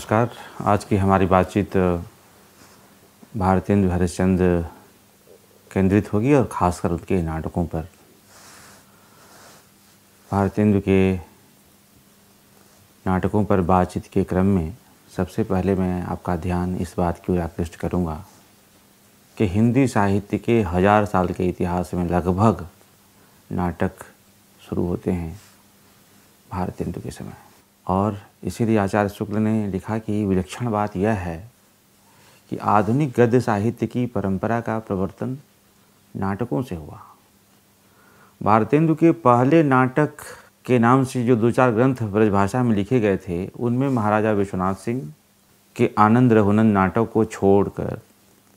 नमस्कार। आज की हमारी बातचीत भारतेंदु हरिश्चंद्र केंद्रित होगी और ख़ासकर उनके नाटकों पर। भारतेंदु के नाटकों पर बातचीत के क्रम में सबसे पहले मैं आपका ध्यान इस बात की ओर आकृष्ट करूँगा कि हिंदी साहित्य के 1000 साल के इतिहास में लगभग नाटक शुरू होते हैं भारतेंदु के समय। और इसीलिए आचार्य शुक्ल ने लिखा कि विलक्षण बात यह है कि आधुनिक गद्य साहित्य की परंपरा का प्रवर्तन नाटकों से हुआ। भारतेंदु के पहले नाटक के नाम से जो 2-4 ग्रंथ ब्रजभाषा में लिखे गए थे, उनमें महाराजा विश्वनाथ सिंह के आनंद रघुनंदन नाटक को छोड़कर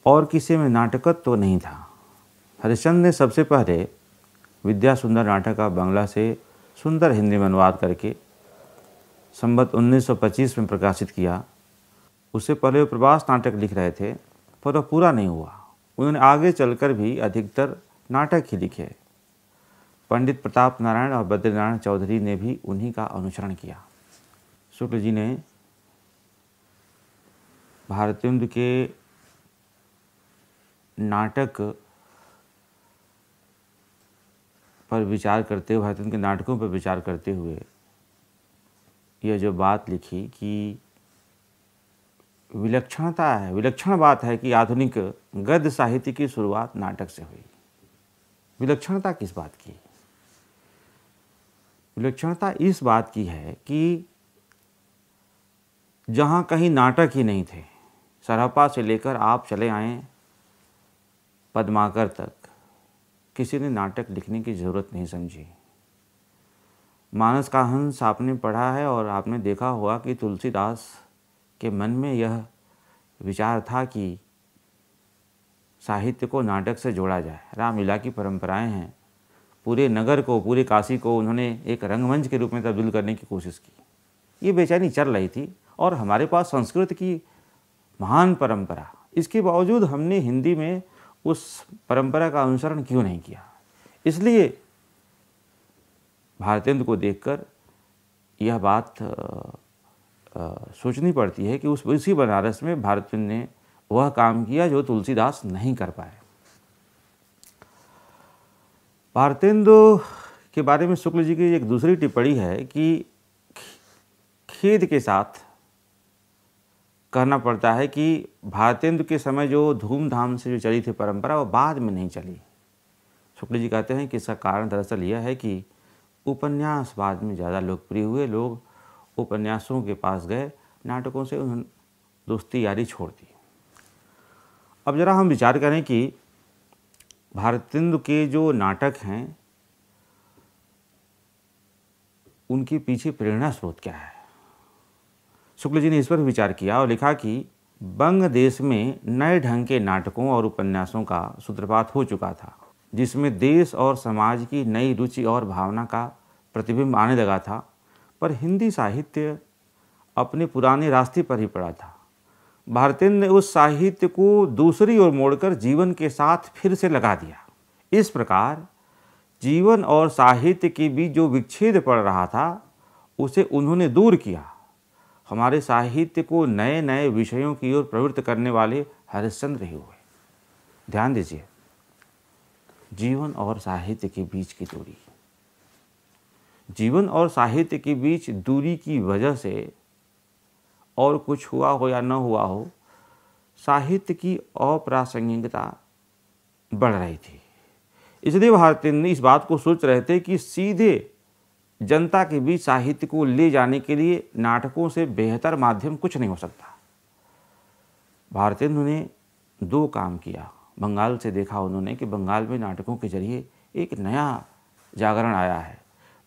और किसी में नाटकत्व तो नहीं था। हरिश्चंद्र ने सबसे पहले विद्या सुंदर नाटक का बांग्ला से सुंदर हिंदी में अनुवाद करके संवत 1925 में प्रकाशित किया। उससे पहले वो प्रवास नाटक लिख रहे थे, पर वह पूरा नहीं हुआ। उन्होंने आगे चलकर भी अधिकतर नाटक ही लिखे। पंडित प्रताप नारायण और बद्रीनारायण चौधरी ने भी उन्हीं का अनुसरण किया। शुक्ल जी ने भारतेंदु के नाटक पर विचार करते हुए, भारतेंदु के नाटकों पर विचार करते हुए यह जो बात लिखी कि विलक्षण बात है कि आधुनिक गद्य साहित्य की शुरुआत नाटक से हुई। विलक्षणता किस बात की? विलक्षणता इस बात की है कि जहाँ कहीं नाटक ही नहीं थे, सरहपा से लेकर आप चले आए पद्माकर तक, किसी ने नाटक लिखने की ज़रूरत नहीं समझी। मानस का हंस आपने पढ़ा है और आपने देखा होगा कि तुलसीदास के मन में यह विचार था कि साहित्य को नाटक से जोड़ा जाए। रामलीला की परंपराएं हैं, पूरे नगर को, पूरे काशी को उन्होंने एक रंगमंच के रूप में तब्दील करने की कोशिश की। ये बेचैनी चल रही थी और हमारे पास संस्कृत की महान परंपरा, इसके बावजूद हमने हिंदी में उस परंपरा का अनुसरण क्यों नहीं किया। इसलिए भारतेंदु को देखकर यह बात सोचनी पड़ती है कि उसी बनारस में भारतेंदु ने वह काम किया जो तुलसीदास नहीं कर पाए। भारतेंदु के बारे में शुक्ल जी की एक दूसरी टिप्पणी है कि खेद के साथ कहना पड़ता है कि भारतेंदु के समय जो धूमधाम से जो चली थी परंपरा, वो बाद में नहीं चली। शुक्ल जी कहते हैं कि इसका कारण दरअसल यह है कि उपन्यास बाद में ज़्यादा लोकप्रिय हुए। लोग उपन्यासों के पास गए, नाटकों से उन्होंने दोस्ती यारी छोड़ दी। अब ज़रा हम विचार करें कि भारतेंदु के जो नाटक हैं, उनके पीछे प्रेरणा स्रोत क्या है। शुक्ल जी ने इस पर विचार किया और लिखा कि बंग देश में नए ढंग के नाटकों और उपन्यासों का सूत्रपात हो चुका था, जिसमें देश और समाज की नई रुचि और भावना का प्रतिबिंब आने लगा था, पर हिंदी साहित्य अपने पुराने रास्ते पर ही पड़ा था। भारतेंदु ने उस साहित्य को दूसरी ओर मोड़कर जीवन के साथ फिर से लगा दिया। इस प्रकार जीवन और साहित्य के बीच जो विच्छेद पड़ रहा था, उसे उन्होंने दूर किया। हमारे साहित्य को नए नए विषयों की ओर प्रवृत्त करने वाले हरिश्चंद्र ही हुए। ध्यान दीजिए, जीवन और साहित्य के बीच की दूरी, जीवन और साहित्य के बीच दूरी की वजह से, और कुछ हुआ हो या न हुआ हो, साहित्य की अप्रासंगिकता बढ़ रही थी। इसलिए भारतेंदु इस बात को सोच रहे थे कि सीधे जनता के बीच साहित्य को ले जाने के लिए नाटकों से बेहतर माध्यम कुछ नहीं हो सकता। भारतेंदु ने 2 काम किया। बंगाल से देखा उन्होंने कि बंगाल में नाटकों के जरिए एक नया जागरण आया है,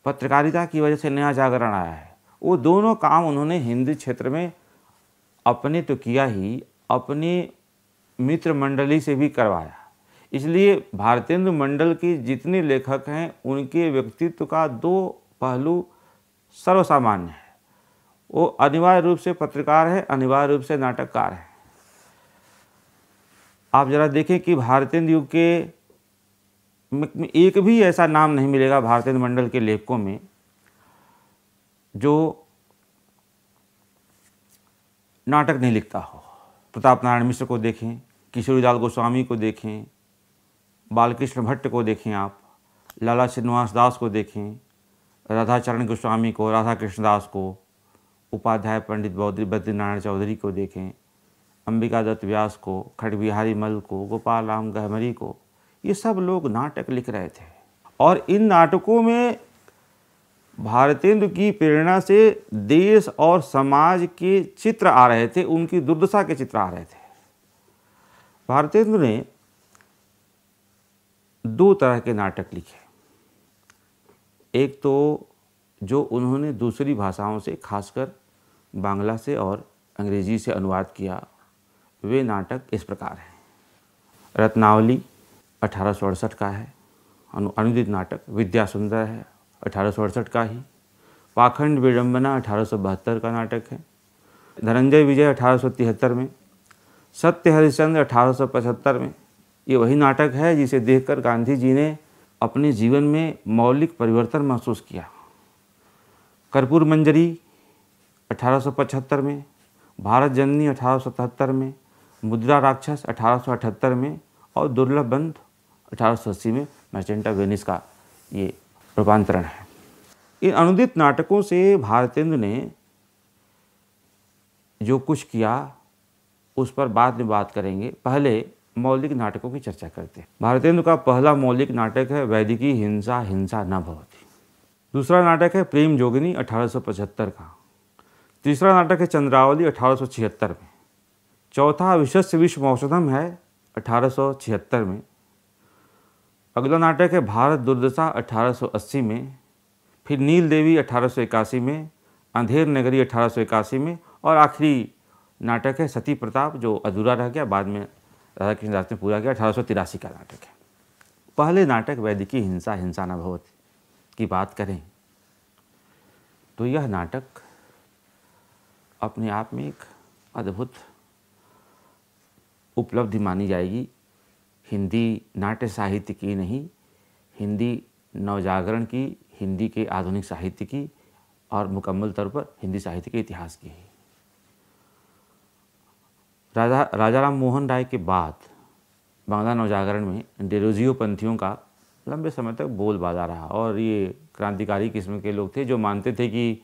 पत्रकारिता की वजह से नया जागरण आया है। वो दोनों काम उन्होंने हिंदी क्षेत्र में अपने तो किया ही, अपने मित्र मंडली से भी करवाया। इसलिए भारतेंदु मंडल के जितने लेखक हैं, उनके व्यक्तित्व का 2 पहलू सर्वसामान्य है। वो अनिवार्य रूप से पत्रकार है, अनिवार्य रूप से नाटककार है। आप जरा देखें कि भारतेंदु युग के एक भी ऐसा नाम नहीं मिलेगा भारतेंदु मंडल के लेखकों में जो नाटक नहीं लिखता हो। प्रताप नारायण मिश्र को देखें, किशोरीलाल गोस्वामी को देखें, बालकृष्ण भट्ट को देखें, आप लाला श्रीनिवास दास को देखें, राधाचरण गोस्वामी को, राधा कृष्ण दास को, उपाध्याय पंडित बद्रीनारायण चौधरी को देखें, अंबिका दत्त व्यास को, खड़बिहारी मल को, गोपाल राम गहमरी को, ये सब लोग नाटक लिख रहे थे। और इन नाटकों में भारतेंदु की प्रेरणा से देश और समाज के चित्र आ रहे थे, उनकी दुर्दशा के चित्र आ रहे थे। भारतेंदु ने 2 तरह के नाटक लिखे। एक तो जो उन्होंने दूसरी भाषाओं से, खासकर बांग्ला से और अंग्रेजी से अनुवाद किया, वे नाटक इस प्रकार हैं। रत्नावली 1868 का है, अनुदित नाटक। विद्या सुंदर है 1868 का ही। पाखंड विडंबना 1872 का नाटक है। धनंजय विजय 1873 में। सत्य हरिश्चंद्र 1875 में। ये वही नाटक है जिसे देखकर गांधी जी ने अपने जीवन में मौलिक परिवर्तन महसूस किया। कर्पूर मंजरी 1875 में। भारत जननी 1877 में। मुद्रा राक्षस 1878 में और दुर्लभ बंध 1880 में मर्चेंट ऑफ वेनिस का ये रूपांतरण है। इन अनुदित नाटकों से भारतेंदु ने जो कुछ किया उस पर बाद में बात करेंगे। पहले मौलिक नाटकों की चर्चा करते हैं। भारतेंदु का पहला मौलिक नाटक है वैदिकी हिंसा हिंसा न भवति। दूसरा नाटक है प्रेम जोगिनी 1875 का। तीसरा नाटक है चंद्रावली 1876 में। चौथा विश्वस्य विश्व औषधम है 1876 में। अगला नाटक है भारत दुर्दशा 1880 में। फिर नील देवी 1881 में। अंधेर नगरी 1881 में और आखिरी नाटक है सती प्रताप, जो अधूरा रह गया, बाद में राधा कृष्ण दास ने पूरा किया, 1883 का नाटक है। पहले नाटक वैदिकी हिंसा हिंसा न भवति की बात करें तो यह नाटक अपने आप में एक अद्भुत उपलब्धि मानी जाएगी। हिंदी नाट्य साहित्य की नहीं, हिंदी नवजागरण की, हिंदी के आधुनिक साहित्य की और मुकम्मल तौर पर हिंदी साहित्य के इतिहास की है। राजा राम मोहन राय के बाद बांग्ला नवजागरण में डेरोजियो पंथियों का लंबे समय तक बोलबाला रहा और ये क्रांतिकारी किस्म के लोग थे जो मानते थे कि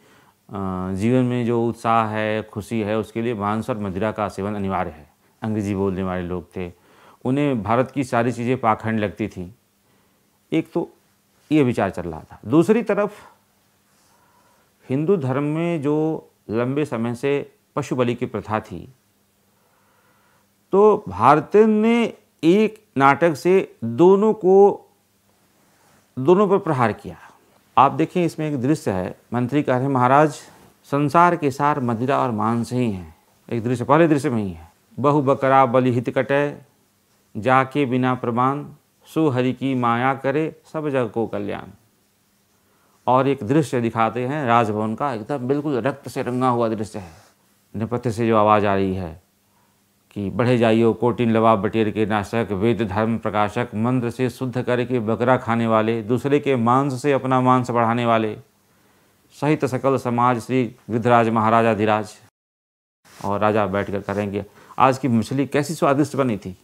जीवन में जो उत्साह है, खुशी है, उसके लिए मांस और मदिरा का सेवन अनिवार्य है। अंग्रेजी बोलने वाले लोग थे, उन्हें भारत की सारी चीज़ें पाखंड लगती थी। एक तो ये विचार चल रहा था। दूसरी तरफ हिंदू धर्म में जो लंबे समय से पशु बलि की प्रथा थी, तो भारतेंदु ने एक नाटक से दोनों पर प्रहार किया। आप देखें, इसमें एक दृश्य है। मंत्री कह रहे, महाराज संसार के सार मदिरा और मांस ही हैं। एक दृश्य पहले दृश्य में ही है। बहु बकरा बलि हित कटे, जाके बिना प्रमाण, सो हरि की माया करे, सब जग को कल्याण। और एक दृश्य दिखाते हैं राजभवन का, एकदम बिल्कुल रक्त से रंगा हुआ दृश्य है। नेपथ्य से जो आवाज़ आ रही है कि बढ़े जाइयो कोटिन लवा बटेर के नाशक, वेद धर्म प्रकाशक, मंत्र से शुद्ध करके बकरा खाने वाले, दूसरे के मांस से अपना मांस बढ़ाने वाले, सहित सकल समाज श्री गिद्धराज महाराजा धीराज। और राजा बैठकर करेंगे, आज की मछली कैसी स्वादिष्ट बनी थी।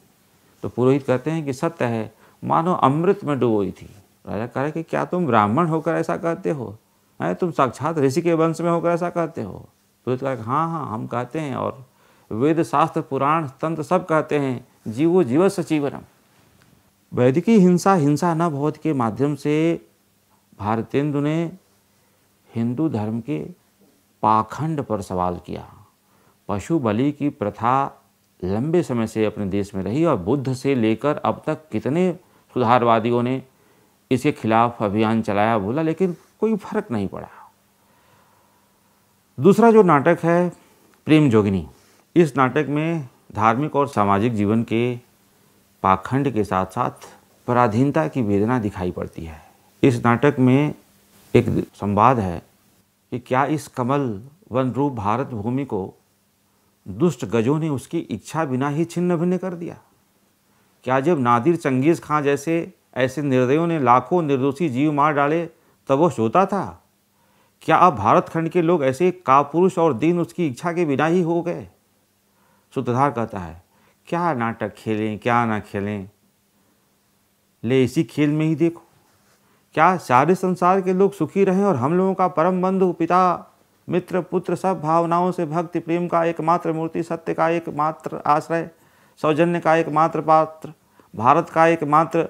तो पुरोहित कहते हैं कि सत्य है, मानो अमृत में डुबोई थी। राजा कह रहे कि क्या तुम ब्राह्मण होकर ऐसा कहते हो? तुम साक्षात ऋषि के वंश में होकर ऐसा कहते हो? पुरोहित कहा, हाँ हम कहते हैं, और वेद शास्त्र पुराण तंत्र सब कहते हैं, जीवो जीवस्य जीवनम। वैदिकी हिंसा हिंसा न भवति के माध्यम से भारतेंदु ने हिंदू धर्म के पाखंड पर सवाल किया। पशु बलि की प्रथा लंबे समय से अपने देश में रही और बुद्ध से लेकर अब तक कितने सुधारवादियों ने इसके खिलाफ अभियान चलाया बोला, लेकिन कोई फर्क नहीं पड़ा। दूसरा जो नाटक है प्रेम जोगिनी, इस नाटक में धार्मिक और सामाजिक जीवन के पाखंड के साथ साथ पराधीनता की वेदना दिखाई पड़ती है। इस नाटक में एक संवाद है कि क्या इस कमल वन रूप भारत भूमि को दुष्ट गजों ने उसकी इच्छा बिना ही छिन्न भिन्न कर दिया? क्या जब नादिर चंगेज़ खां जैसे ऐसे निर्दयों ने लाखों निर्दोषी जीव मार डाले तब वो सोता था? क्या अब भारत खंड के लोग ऐसे कापुरुष और दीन उसकी इच्छा के बिना ही हो गए? सूत्रधार कहता है, क्या नाटक खेलें क्या ना खेलें, ले इसी खेल में ही देखो। क्या सारे संसार के लोग सुखी रहें और हम लोगों का परम बंधु पिता मित्र पुत्र सब भावनाओं से भक्ति प्रेम का एकमात्र मूर्ति, सत्य का एकमात्र आश्रय, सौजन्य का एकमात्र पात्र, भारत का एकमात्र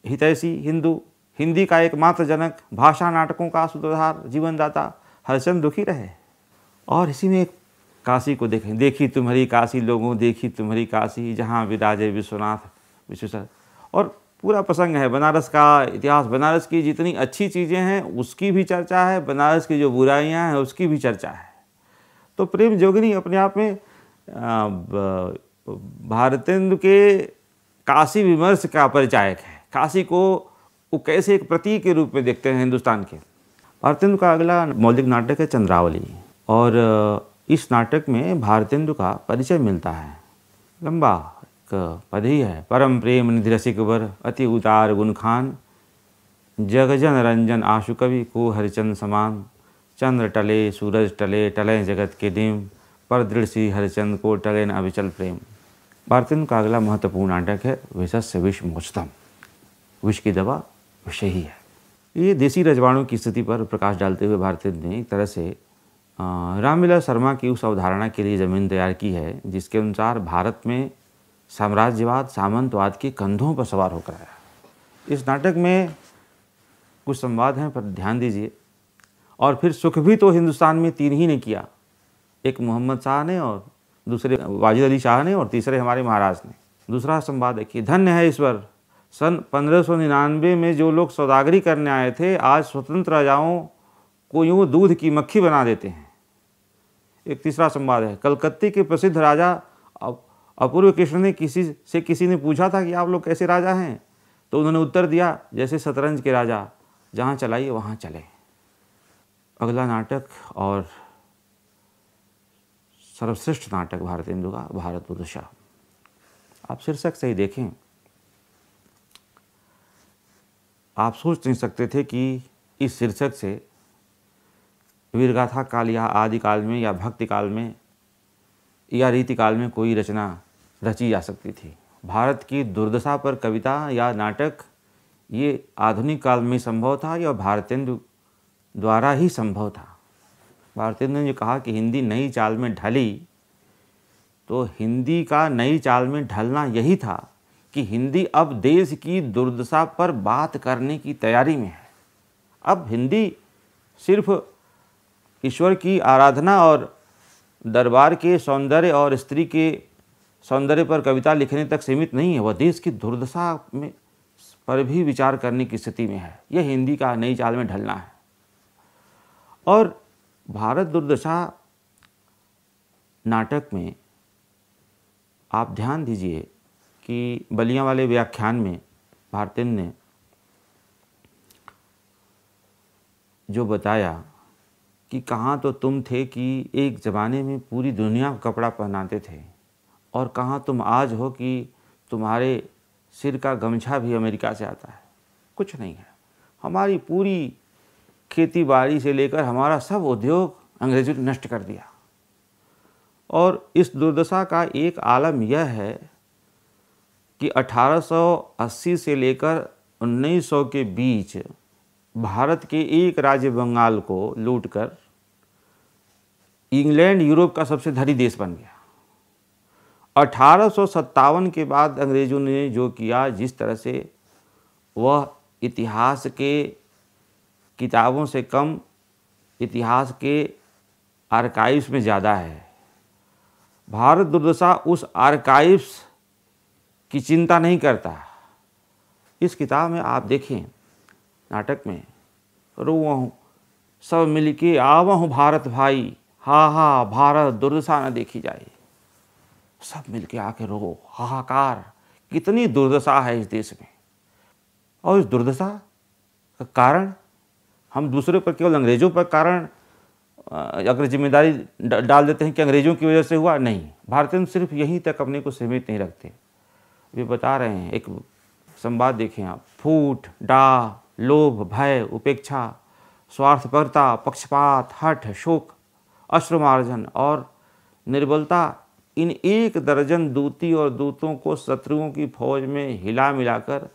हितैषी हिंदू, हिंदी का एकमात्र जनक, भाषा नाटकों का सूत्रधार, जीवनदाता हरिश्चंद्र दुखी रहे। और इसी में एक काशी को देखें, देखी तुम्हारी काशी लोगों, देखी तुम्हारी काशी जहाँ विराजे विश्वनाथ विश्वेश्वर। और पूरा प्रसंग है, बनारस का इतिहास, बनारस की जितनी अच्छी चीज़ें हैं उसकी भी चर्चा है, बनारस की जो बुराइयां हैं उसकी भी चर्चा है। तो प्रेम जोगिनी अपने आप में भारतेंदु के काशी विमर्श का परिचायक है। काशी को वो कैसे एक प्रतीक के रूप में देखते हैं हिंदुस्तान के। भारतेंदु का अगला मौलिक नाटक है चंद्रावली, और इस नाटक में भारतेंदु का परिचय मिलता है। लंबा पद ही है, परम प्रेम निधि रसिक वर, अति उतार गुण खान, जगजन रंजन आशु कवि को हरिचंद समान, चंद्र टले सूरज टले, टले जगत के नेम, पर दृढ़ सी हरिचंद को टले न अविचल प्रेम। भारतेंदु का अगला महत्वपूर्ण नाटक है विषस्य विष मोचतम, विष की दवा विषय ही है। ये देसी रजवाड़ों की स्थिति पर प्रकाश डालते हुए भारतेंदु ने एक तरह से रामविलास शर्मा की उस अवधारणा के लिए ज़मीन तैयार की है जिसके अनुसार भारत में साम्राज्यवाद सामंतवाद के कंधों पर सवार होकर आया। इस नाटक में कुछ संवाद हैं पर ध्यान दीजिए। और फिर सुख भी तो हिंदुस्तान में तीन ही ने किया, एक मोहम्मद शाह ने, और दूसरे वाजिद अली शाह ने, और तीसरे हमारे महाराज ने। दूसरा संवाद देखिए, धन्य है ईश्वर, सन 1599 में जो लोग सौदागरी करने आए थे आज स्वतंत्र राजाओं को यूँ दूध की मक्खी बना देते हैं। एक तीसरा संवाद है, कलकत्ते के प्रसिद्ध राजा अपूर्व कृष्ण ने किसी ने पूछा था कि आप लोग कैसे राजा हैं, तो उन्होंने उत्तर दिया जैसे शतरंज के राजा, जहाँ चलाइए वहाँ चले। अगला नाटक और सर्वश्रेष्ठ नाटक भारतेंदु का भारत दुर्दशा। आप शीर्षक से ही देखें, आप सोच नहीं सकते थे कि इस शीर्षक से वीरगाथा काल या आदिकाल में या भक्ति काल में या रीतिकाल में कोई रचना रची जा सकती थी। भारत की दुर्दशा पर कविता या नाटक ये आधुनिक काल में संभव था या भारतेंदु द्वारा ही संभव था। भारतेंदु ने कहा कि हिंदी नई चाल में ढली, तो हिंदी का नई चाल में ढलना यही था कि हिंदी अब देश की दुर्दशा पर बात करने की तैयारी में है। अब हिंदी सिर्फ ईश्वर की आराधना और दरबार के सौंदर्य और स्त्री के सौंदर्य पर कविता लिखने तक सीमित नहीं है, वह देश की दुर्दशा में पर भी विचार करने की स्थिति में है। यह हिंदी का नई चाल में ढलना है। और भारत दुर्दशा नाटक में आप ध्यान दीजिए कि बलियां वाले व्याख्यान में भारतेंदु ने जो बताया कि कहाँ तो तुम थे कि एक ज़माने में पूरी दुनिया को कपड़ा पहनाते थे, और कहाँ तुम आज हो कि तुम्हारे सिर का गमछा भी अमेरिका से आता है। कुछ नहीं है, हमारी पूरी खेती बाड़ी से लेकर हमारा सब उद्योग अंग्रेज़ों ने नष्ट कर दिया। और इस दुर्दशा का एक आलम यह है कि 1880 से लेकर 1900 के बीच भारत के एक राज्य बंगाल को लूटकर इंग्लैंड यूरोप का सबसे धनी देश बन गया। 1857 के बाद अंग्रेज़ों ने जो किया, जिस तरह से वह इतिहास के किताबों से कम इतिहास के आर्काइव्स में ज़्यादा है। भारत दुर्दशा उस आर्काइव्स की चिंता नहीं करता। इस किताब में आप देखें, नाटक में, रोवहूँ सब मिलके आवहूँ भारत भाई, हा हा भारत दुर्दशा न देखी जाए। सब मिलके आके रो, हाहाकार, कितनी दुर्दशा है इस देश में। और इस दुर्दशा का कारण हम दूसरे पर, केवल अंग्रेज़ों पर कारण अगर जिम्मेदारी डाल देते हैं कि अंग्रेज़ों की वजह से हुआ, नहीं। भारतेंदु सिर्फ यहीं तक अपने को सीमित नहीं रखते। वे बता रहे हैं, एक संवाद देखें आप, फूट, डाह, लोभ, भय, उपेक्षा, स्वार्थपरता, पक्षपात, हठ, शोक, अश्रुमार्जन और निर्बलता, इन 1 दर्जन दूती और दूतों को शत्रुओं की फौज में हिला मिलाकर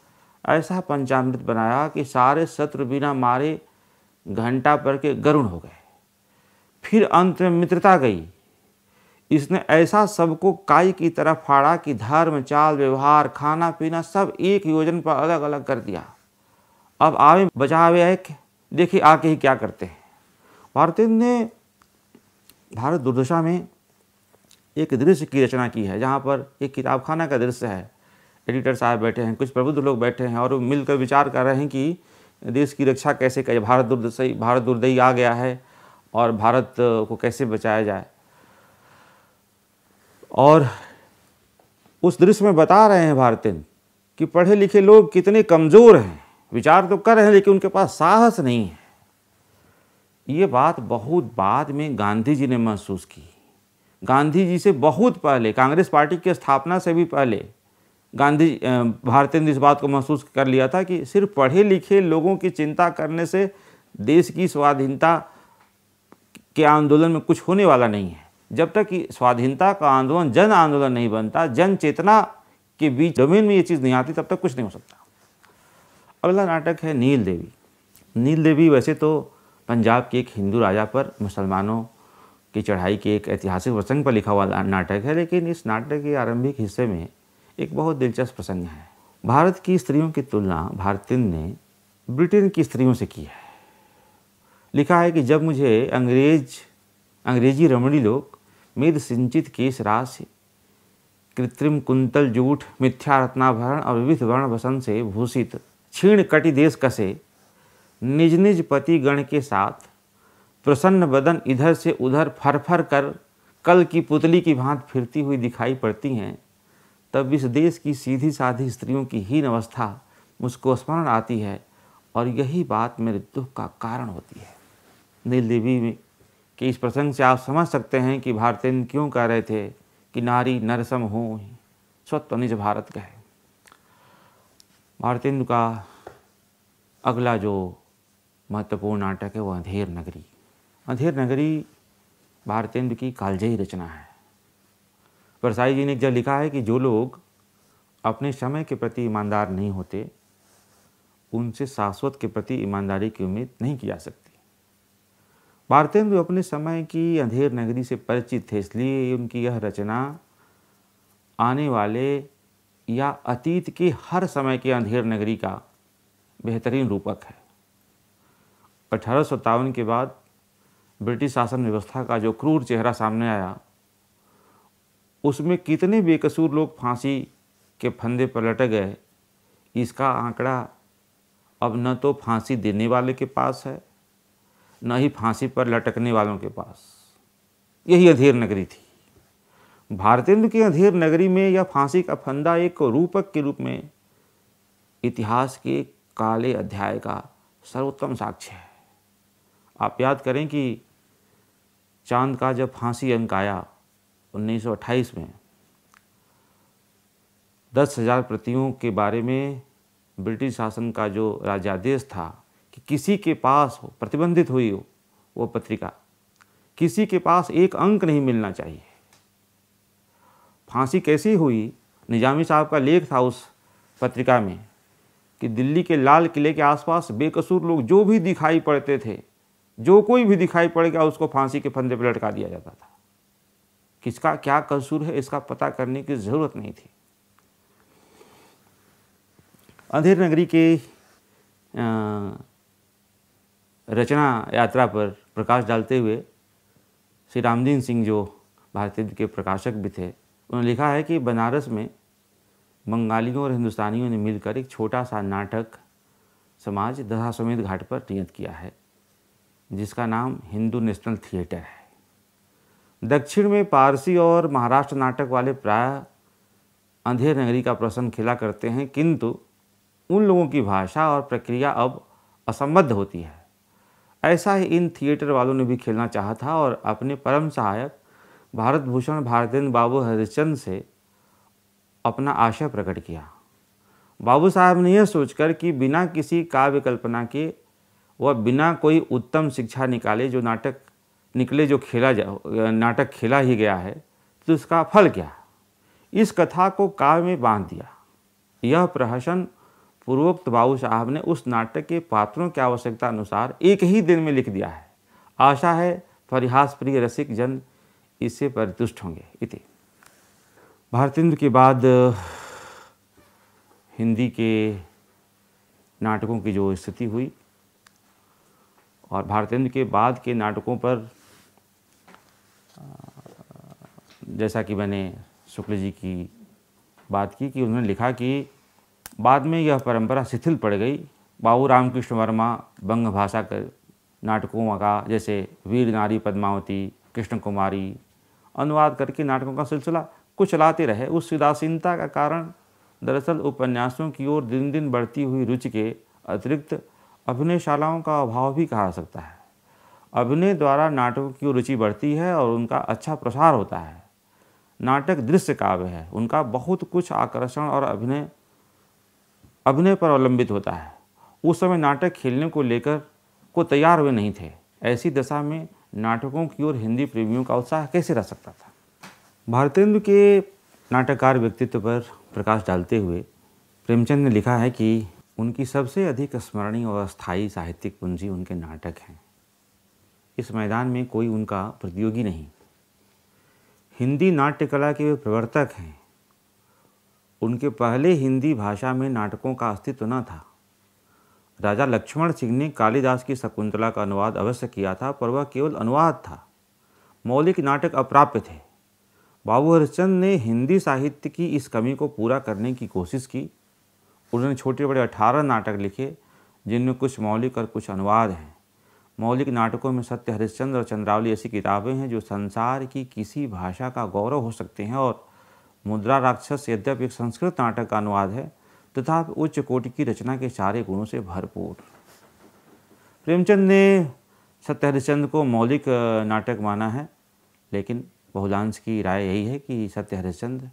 ऐसा पंचामृत बनाया कि सारे शत्रु बिना मारे घंटा पर के गरुण हो गए। फिर अंत में मित्रता गई। इसने ऐसा सबको काई की तरह फाड़ा कि धर्म, चाल, व्यवहार, खाना पीना सब एक योजन पर अलग अलग कर दिया। अब आवे बचावे एक, देखिए आके ही क्या करते हैं। भारतेंदु ने भारत दुर्दशा में एक दृश्य की रचना की है, जहाँ पर एक किताबखाना का दृश्य है। एडिटर साहब बैठे हैं, कुछ प्रबुद्ध लोग बैठे हैं और वो मिलकर विचार कर रहे हैं कि देश की रक्षा कैसे करें। भारत दुर्दयी आ गया है और भारत को कैसे बचाया जाए। और उस दृश्य में बता रहे हैं भारतेंदु कि पढ़े लिखे लोग कितने कमज़ोर हैं, विचार तो कर रहे हैं लेकिन उनके पास साहस नहीं है। ये बात बहुत बाद में गांधी जी ने महसूस की। गांधी जी से बहुत पहले, कांग्रेस पार्टी की स्थापना से भी पहले भारतेंदु इस बात को महसूस कर लिया था कि सिर्फ पढ़े लिखे लोगों की चिंता करने से देश की स्वाधीनता के आंदोलन में कुछ होने वाला नहीं है। जब तक कि स्वाधीनता का आंदोलन जन आंदोलन नहीं बनता, जन चेतना के बीच जमीन में ये चीज़ नहीं आती, तब तक कुछ नहीं हो सकता। अगला नाटक है नील देवी। नील देवी वैसे तो पंजाब के एक हिंदू राजा पर मुसलमानों की चढ़ाई के एक ऐतिहासिक प्रसंग पर लिखा हुआ नाटक है, लेकिन इस नाटक के आरंभिक हिस्से में एक बहुत दिलचस्प प्रसंग है। भारत की स्त्रियों की तुलना भारतेंदु ने ब्रिटेन की स्त्रियों से की है। लिखा है कि जब मुझे अंग्रेजी रमणी लोग मेद सिंचित केश राशि, कृत्रिम कुंतल जूठ, मिथ्या रत्नाभरण और विविध वर्ण वसन से भूषित क्षीण कटि देश कसे निज निज पति गण के साथ प्रसन्न बदन इधर से उधर फर कर कल की पुतली की भांति फिरती हुई दिखाई पड़ती हैं, तब इस देश की सीधी साधी स्त्रियों की हीन अवस्था मुझको स्मरण आती है और यही बात मेरे दुख का कारण होती है। नील देवी के इस प्रसंग से आप समझ सकते हैं कि भारतेंदु क्यों कह रहे थे कि नारी नरसम हो स्वत्व निज भारत कहे। भारतेंदु का अगला जो महत्वपूर्ण नाटक है वह अंधेर नगरी। अंधेर नगरी भारतेंदु की कालजयी रचना है। परसाई जी ने जब लिखा है कि जो लोग अपने समय के प्रति ईमानदार नहीं होते, उनसे शाश्वत के प्रति ईमानदारी की उम्मीद नहीं की जा सकती। भारतेंदु अपने समय की अंधेर नगरी से परिचित थे, इसलिए उनकी यह रचना आने वाले या अतीत के हर समय के अंधेर नगरी का बेहतरीन रूपक है। 1857 के बाद ब्रिटिश शासन व्यवस्था का जो क्रूर चेहरा सामने आया, उसमें कितने बेकसूर लोग फांसी के फंदे पर लटक गए, इसका आंकड़ा अब न तो फांसी देने वाले के पास है, न ही फांसी पर लटकने वालों के पास। यही अंधेर नगरी थी। भारतेंदु की अंधेर नगरी में यह फांसी का फंदा एक रूपक के रूप में इतिहास के काले अध्याय का सर्वोत्तम साक्ष्य है। आप याद करें कि चांद का जब फांसी अंक आया 1928 में, 10,000 प्रतियों के बारे में ब्रिटिश शासन का जो राज्यादेश था कि किसी के पास हो, प्रतिबंधित हुई हो वो पत्रिका, किसी के पास एक अंक नहीं मिलना चाहिए। फांसी कैसी हुई, निजामी साहब का लेख था उस पत्रिका में कि दिल्ली के लाल किले के आसपास बेकसूर लोग जो भी दिखाई पड़ते थे, जो कोई भी दिखाई पड़ गया उसको फांसी के फंदे पर लटका दिया जाता था। किसका क्या कसूर है इसका पता करने की ज़रूरत नहीं थी। अंधेर नगरी के रचना यात्रा पर प्रकाश डालते हुए श्री रामदीन सिंह, जो भारतेंदु के प्रकाशक भी थे, उन्होंने लिखा है कि बनारस में बंगालियों और हिंदुस्तानियों ने मिलकर एक छोटा सा नाटक समाज दशाश्वमेध घाट पर नियत किया है, जिसका नाम हिंदू नेशनल थिएटर है। दक्षिण में पारसी और महाराष्ट्र नाटक वाले प्राय अंधेर नगरी का प्रसंग खिला करते हैं, किंतु उन लोगों की भाषा और प्रक्रिया अब असंबद्ध होती है। ऐसा ही इन थिएटर वालों ने भी खेलना चाहा था और अपने परम सहायक भारत भूषण भारतेंदु बाबू हरिश्चंद्र से अपना आशय प्रकट किया। बाबू साहब ने यह सोचकर कि बिना किसी काव्य कल्पना के वह बिना कोई उत्तम शिक्षा निकाले जो नाटक खेला ही गया है, तो इसका फल क्या? इस कथा को काव्य में बांध दिया। यह प्रहसन पूर्वोक्त बाबू साहब ने उस नाटक के पात्रों की आवश्यकता अनुसार एक ही दिन में लिख दिया है। आशा है परिहास प्रिय रसिक जन इससे परितुष्ट होंगे। इति भारतेंदु के बाद हिंदी के नाटकों की जो स्थिति हुई और भारतेंदु के बाद के नाटकों पर जैसा कि मैंने शुक्ल जी की बात की कि उन्होंने लिखा कि बाद में यह परंपरा शिथिल पड़ गई। बाबू रामकृष्ण वर्मा बंग भाषा के नाटकों का जैसे वीर नारी पद्मावती, कृष्ण कुमारी अनुवाद करके नाटकों का सिलसिला कुछ चलाते रहे। उस उदासीनता का कारण दरअसल उपन्यासों की ओर दिन दिन बढ़ती हुई रुचि के अतिरिक्त अभिनयशालाओं का अभाव भी कहा जा सकता है। अभिनय द्वारा नाटकों की ओर रुचि बढ़ती है और उनका अच्छा प्रसार होता है। नाटक दृश्य काव्य है, उनका बहुत कुछ आकर्षण और अभिनय पर अवलंबित होता है। उस समय नाटक खेलने को लेकर को तैयार हुए नहीं थे। ऐसी दशा में नाटकों की ओर हिंदी प्रेमियों का उत्साह कैसे रह सकता था? भारतेंदु के नाटककार व्यक्तित्व पर प्रकाश डालते हुए प्रेमचंद ने लिखा है कि उनकी सबसे अधिक स्मरणीय और अस्थायी साहित्यिक पूंजी उनके नाटक हैं। इस मैदान में कोई उनका प्रतियोगी नहीं। हिंदी नाट्य कला के वे प्रवर्तक हैं। उनके पहले हिंदी भाषा में नाटकों का अस्तित्व न था। राजा लक्ष्मण सिंह ने कालिदास की शकुंतला का अनुवाद अवश्य किया था, पर वह केवल अनुवाद था। मौलिक नाटक अप्राप्य थे। बाबू हरिश्चंद्र ने हिंदी साहित्य की इस कमी को पूरा करने की कोशिश की। उन्होंने छोटे बड़े 18 नाटक लिखे, जिनमें कुछ मौलिक और कुछ अनुवाद हैं। मौलिक नाटकों में सत्य हरिश्चंद्र और चंद्रावली ऐसी किताबें हैं जो संसार की किसी भाषा का गौरव हो सकते हैं। और मुद्रा राक्षस यद्यपि एक संस्कृत नाटक का अनुवाद है, तथा उच्च कोटि की रचना के सारे गुणों से भरपूर। प्रेमचंद ने सत्य हरिश्चंद्र को मौलिक नाटक माना है, लेकिन बहुलांश की राय यही है कि सत्य हरिश्चंद्र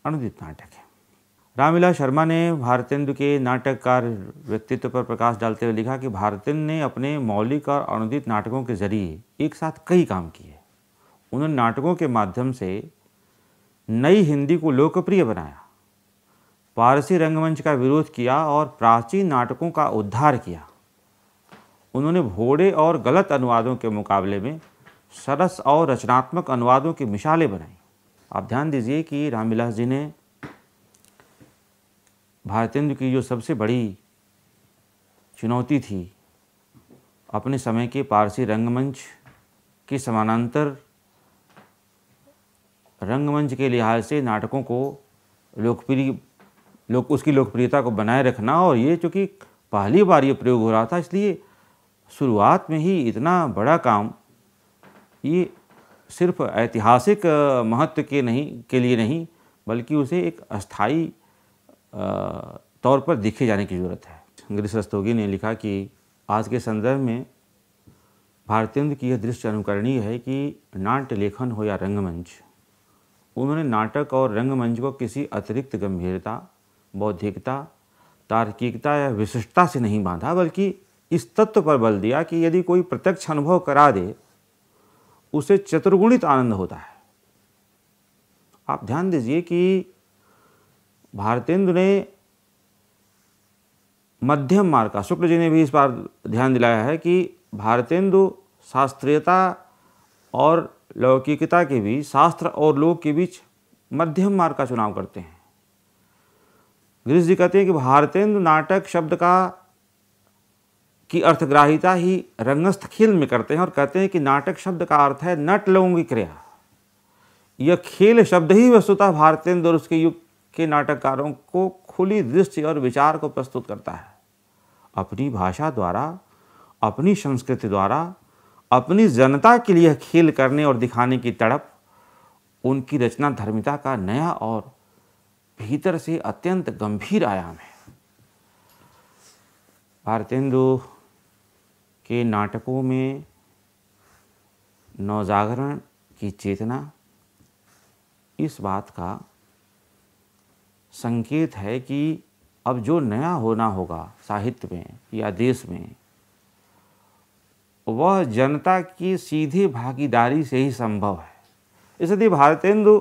अनुदित नाटक है। रामविलास शर्मा ने भारतेंदु के नाटककार व्यक्तित्व पर प्रकाश डालते हुए लिखा कि भारतेंदु ने अपने मौलिक और अनुदित नाटकों के जरिए एक साथ कई काम किए। उन्होंने नाटकों के माध्यम से नई हिंदी को लोकप्रिय बनाया, पारसी रंगमंच का विरोध किया और प्राचीन नाटकों का उद्धार किया। उन्होंने भोड़े और गलत अनुवादों के मुकाबले में सरस और रचनात्मक अनुवादों की मिसालें बनाई। आप ध्यान दीजिए कि रामविलास जी ने भारतेंदु की जो सबसे बड़ी चुनौती थी, अपने समय के पारसी रंगमंच के समानांतर रंगमंच के लिहाज से नाटकों को उसकी लोकप्रियता को बनाए रखना, और ये चूँकि पहली बार ये प्रयोग हो रहा था, इसलिए शुरुआत में ही इतना बड़ा काम ये सिर्फ ऐतिहासिक महत्व के लिए नहीं, बल्कि उसे एक अस्थाई तौर पर दिखे जाने की ज़रूरत है। गिरीश रस्तोगी ने लिखा कि आज के संदर्भ में भारतेंदु की यह दृष्टि अनुकरणीय है कि नाट्य लेखन हो या रंगमंच, उन्होंने नाटक और रंगमंच को किसी अतिरिक्त गंभीरता, बौद्धिकता, तार्किकता या विशिष्टता से नहीं बांधा, बल्कि इस तत्व पर बल दिया कि यदि कोई प्रत्यक्ष अनुभव करा दे उसे चतुर्गुणित आनंद होता है। आप ध्यान दीजिए कि भारतेंदु ने मध्यम मार्ग का, शुक्ल जी ने भी इस बार ध्यान दिलाया है कि भारतेंदु शास्त्रीयता और लौकिकता के बीच, शास्त्र और लोक के बीच मध्यम मार्ग का चुनाव करते हैं। गिरीश जी कहते हैं कि भारतेंदु नाटक शब्द की अर्थग्राहिता ही रंगस्थ खेल में करते हैं और कहते हैं कि नाटक शब्द का अर्थ है नट लोगों की क्रिया। यह खेल शब्द ही वस्तुतः भारतेंदु और उसके युग के नाटककारों को खुली दृष्टि और विचार को प्रस्तुत करता है। अपनी भाषा द्वारा, अपनी संस्कृति द्वारा, अपनी जनता के लिए खेल करने और दिखाने की तड़प उनकी रचना धर्मिता का नया और भीतर से अत्यंत गंभीर आयाम है। भारतेंदु के नाटकों में नवजागरण की चेतना इस बात का संकेत है कि अब जो नया होना होगा साहित्य में या देश में, वह जनता की सीधी भागीदारी से ही संभव है। इसलिए भारतेंदु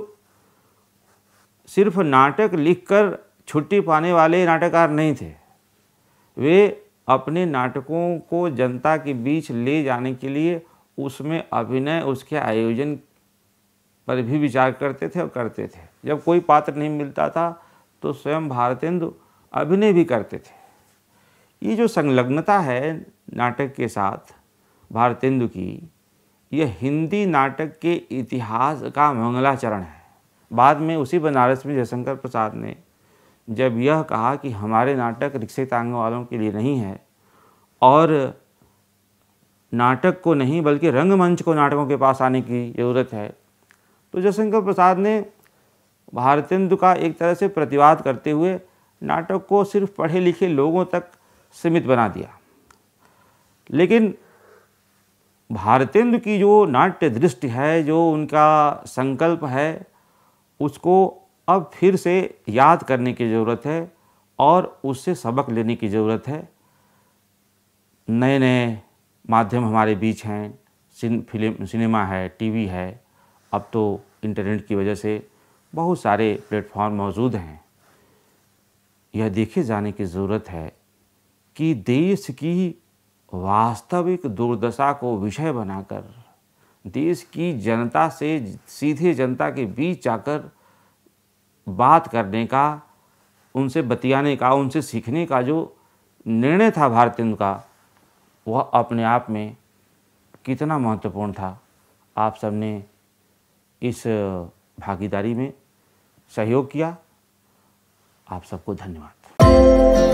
सिर्फ नाटक लिखकर छुट्टी पाने वाले नाटककार नहीं थे। वे अपने नाटकों को जनता के बीच ले जाने के लिए उसमें अभिनय, उसके आयोजन पर भी विचार करते थे और करते थे। जब कोई पात्र नहीं मिलता था तो स्वयं भारतेंदु अभिनय भी करते थे। ये जो संलग्नता है नाटक के साथ भारतेंदु की, यह हिंदी नाटक के इतिहास का मंगलाचरण है। बाद में उसी बनारस में जयशंकर प्रसाद ने जब यह कहा कि हमारे नाटक रिक्शे तांगने वालों के लिए नहीं है और नाटक को नहीं बल्कि रंगमंच को नाटकों के पास आने की ज़रूरत है, तो जयशंकर प्रसाद ने भारतेंदु का एक तरह से प्रतिवाद करते हुए नाटक को सिर्फ पढ़े लिखे लोगों तक सीमित बना दिया। लेकिन भारतेंदु की जो नाट्य दृष्टि है, जो उनका संकल्प है, उसको अब फिर से याद करने की ज़रूरत है और उससे सबक लेने की ज़रूरत है। नए नए माध्यम हमारे बीच हैं, सिनेमा है, टीवी है, अब तो इंटरनेट की वजह से बहुत सारे प्लेटफॉर्म मौजूद हैं। यह देखे जाने की ज़रूरत है कि देश की वास्तविक दुर्दशा को विषय बनाकर देश की जनता से सीधे जनता के बीच जाकर बात करने का, उनसे बतियाने का, उनसे सीखने का जो निर्णय था भारतेंदु का, वह अपने आप में कितना महत्वपूर्ण था। आप सबने इस भागीदारी में सहयोग किया। आप सबको धन्यवाद।